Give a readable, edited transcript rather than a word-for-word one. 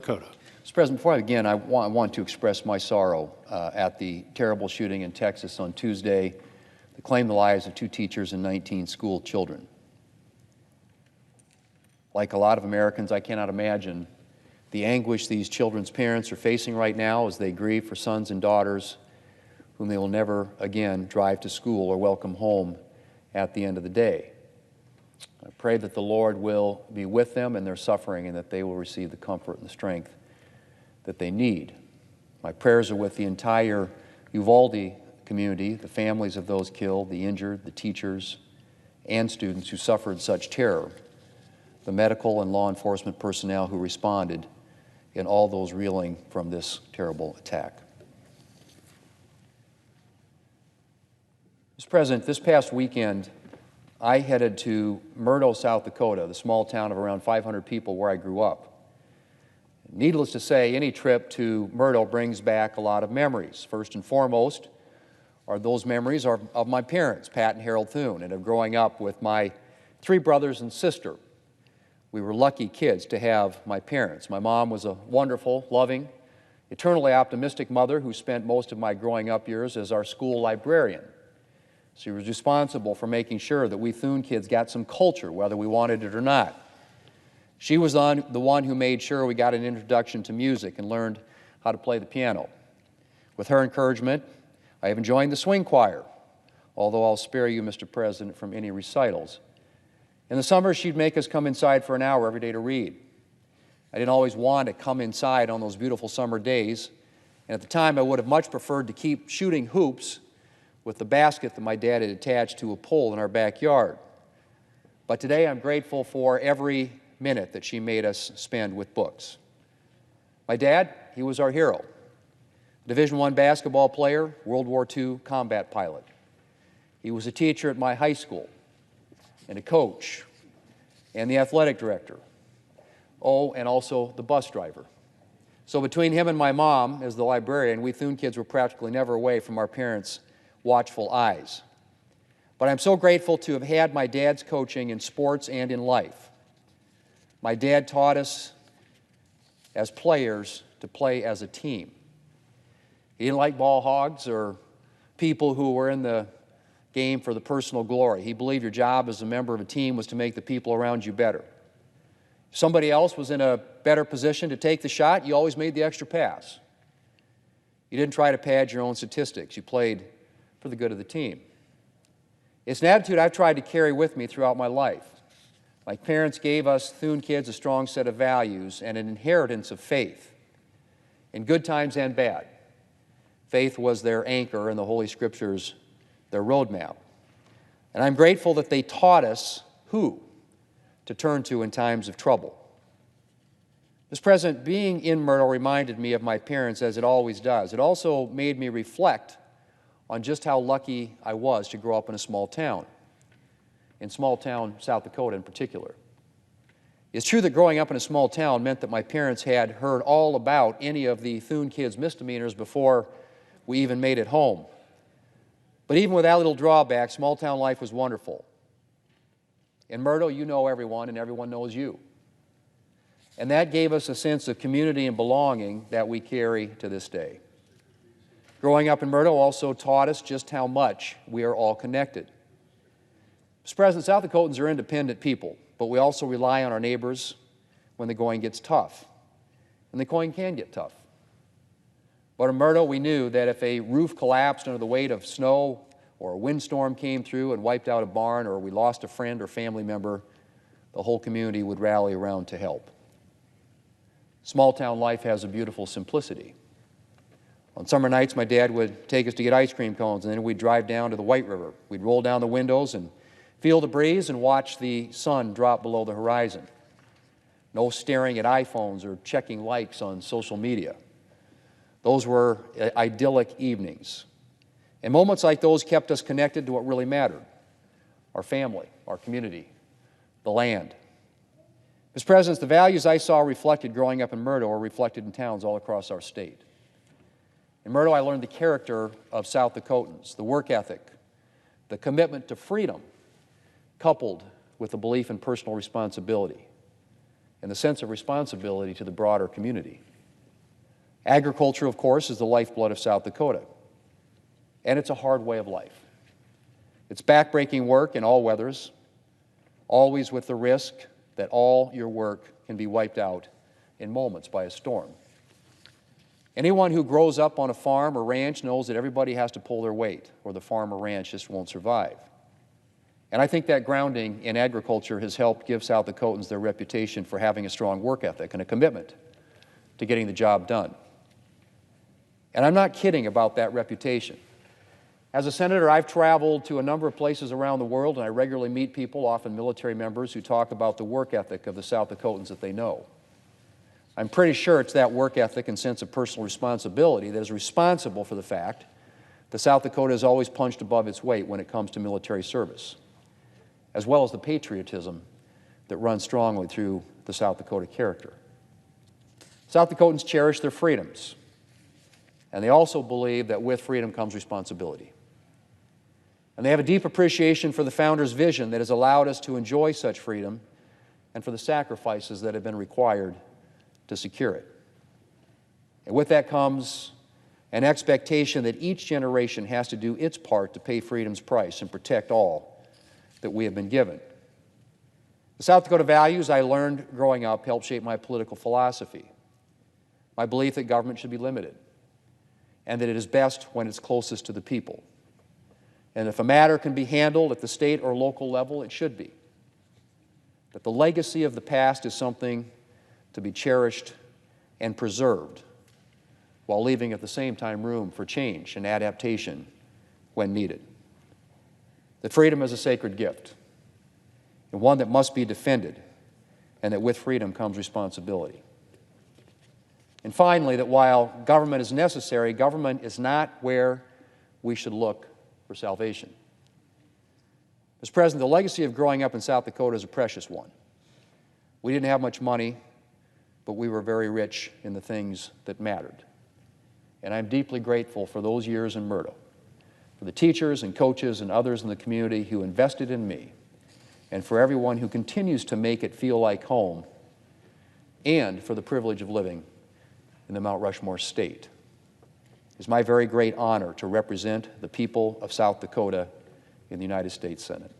Dakota. Mr. President, before I begin, I want to express my sorrow at the terrible shooting in Texas on Tuesday that claimed the lives of 2 teachers and 19 school children. Like a lot of Americans, I cannot imagine the anguish these children's parents are facing right now as they grieve for sons and daughters whom they will never again drive to school or welcome home at the end of the day. I pray that the Lord will be with them in their suffering and that they will receive the comfort and the strength that they need. My prayers are with the entire Uvalde community, the families of those killed, the injured, the teachers, and students who suffered such terror, the medical and law enforcement personnel who responded, and all those reeling from this terrible attack. Mr. President, this past weekend, I headed to Murdo, South Dakota, the small town of around 500 people where I grew up. Needless to say, any trip to Murdo brings back a lot of memories. First and foremost, those memories are of my parents, Pat and Harold Thune, and of growing up with my 3 brothers and sister. We were lucky kids to have my parents. My mom was a wonderful, loving, eternally optimistic mother who spent most of my growing up years as our school librarian. She was responsible for making sure that we Thune kids got some culture, whether we wanted it or not. She was the one who made sure we got an introduction to music and learned how to play the piano. With her encouragement, I even joined the swing choir, although I'll spare you, Mr. President, from any recitals. In the summer, she'd make us come inside for an hour every day to read. I didn't always want to come inside on those beautiful summer days, and at the time I would have much preferred to keep shooting hoops with the basket that my dad had attached to a pole in our backyard. But today I'm grateful for every minute that she made us spend with books. My dad, he was our hero. Division I basketball player, World War II combat pilot. He was a teacher at my high school, and a coach, and the athletic director. Oh, and also the bus driver. So between him and my mom, as the librarian, we Thune kids were practically never away from our parents' watchful eyes. But I'm so grateful to have had my dad's coaching in sports and in life. My dad taught us as players to play as a team. He didn't like ball hogs or people who were in the game for the personal glory. He believed your job as a member of a team was to make the people around you better. If somebody else was in a better position to take the shot, you always made the extra pass. You didn't try to pad your own statistics. You played for the good of the team. It's an attitude I've tried to carry with me throughout my life. My parents gave us Thune kids a strong set of values and an inheritance of faith, in good times and bad. Faith was their anchor and the Holy Scriptures their roadmap. And I'm grateful that they taught us who to turn to in times of trouble. Mr. President, being in Myrtle reminded me of my parents, as it always does. It also made me reflect on just how lucky I was to grow up in a small town South Dakota in particular. It's true that growing up in a small town meant that my parents had heard all about any of the Thune kids' misdemeanors before we even made it home. But even with that little drawback, small-town life was wonderful. In Myrtle, you know everyone, and everyone knows you. And that gave us a sense of community and belonging that we carry to this day. Growing up in Myrtle also taught us just how much we are all connected. Mr. President, South Dakotans are independent people, but we also rely on our neighbors when the going gets tough. And the going can get tough. But in Myrtle, we knew that if a roof collapsed under the weight of snow or a windstorm came through and wiped out a barn, or we lost a friend or family member, the whole community would rally around to help. Small-town life has a beautiful simplicity. On summer nights, my dad would take us to get ice cream cones, and then we'd drive down to the White River. We'd roll down the windows and feel the breeze and watch the sun drop below the horizon. No staring at iPhones or checking likes on social media. Those were idyllic evenings. And moments like those kept us connected to what really mattered: our family, our community, the land. Mr. President, the values I saw reflected growing up in Myrtle are reflected in towns all across our state. In Myrtle, I learned the character of South Dakotans, the work ethic, the commitment to freedom, coupled with a belief in personal responsibility. and the sense of responsibility to the broader community. Agriculture, of course, is the lifeblood of South Dakota, and it's a hard way of life. It's backbreaking work in all weathers, always with the risk that all your work can be wiped out in moments by a storm. Anyone who grows up on a farm or ranch knows that everybody has to pull their weight, or the farm or ranch just won't survive. And I think that grounding in agriculture has helped give South Dakotans their reputation for having a strong work ethic and a commitment to getting the job done. And I'm not kidding about that reputation. As a senator, I've traveled to a number of places around the world, and I regularly meet people, often military members, who talk about the work ethic of the South Dakotans that they know. I'm pretty sure it's that work ethic and sense of personal responsibility that is responsible for the fact that South Dakota has always punched above its weight when it comes to military service, as well as the patriotism that runs strongly through the South Dakota character. South Dakotans cherish their freedoms, and they also believe that with freedom comes responsibility. And they have a deep appreciation for the Founders' vision that has allowed us to enjoy such freedom and for the sacrifices that have been required to secure it. And with that comes an expectation that each generation has to do its part to pay freedom's price and protect all that we have been given. The South Dakota values I learned growing up helped shape my political philosophy. My belief that government should be limited, and that it is best when it's closest to the people. And if a matter can be handled at the state or local level, it should be. That the legacy of the past is something to be cherished and preserved, while leaving at the same time room for change and adaptation when needed. That freedom is a sacred gift, and one that must be defended, and that with freedom comes responsibility. And finally, that while government is necessary, government is not where we should look for salvation. Mr. President, the legacy of growing up in South Dakota is a precious one. We didn't have much money, but we were very rich in the things that mattered. And I'm deeply grateful for those years in Murdo, for the teachers and coaches and others in the community who invested in me, and for everyone who continues to make it feel like home, and for the privilege of living in the Mount Rushmore state. It is my very great honor to represent the people of South Dakota in the United States Senate.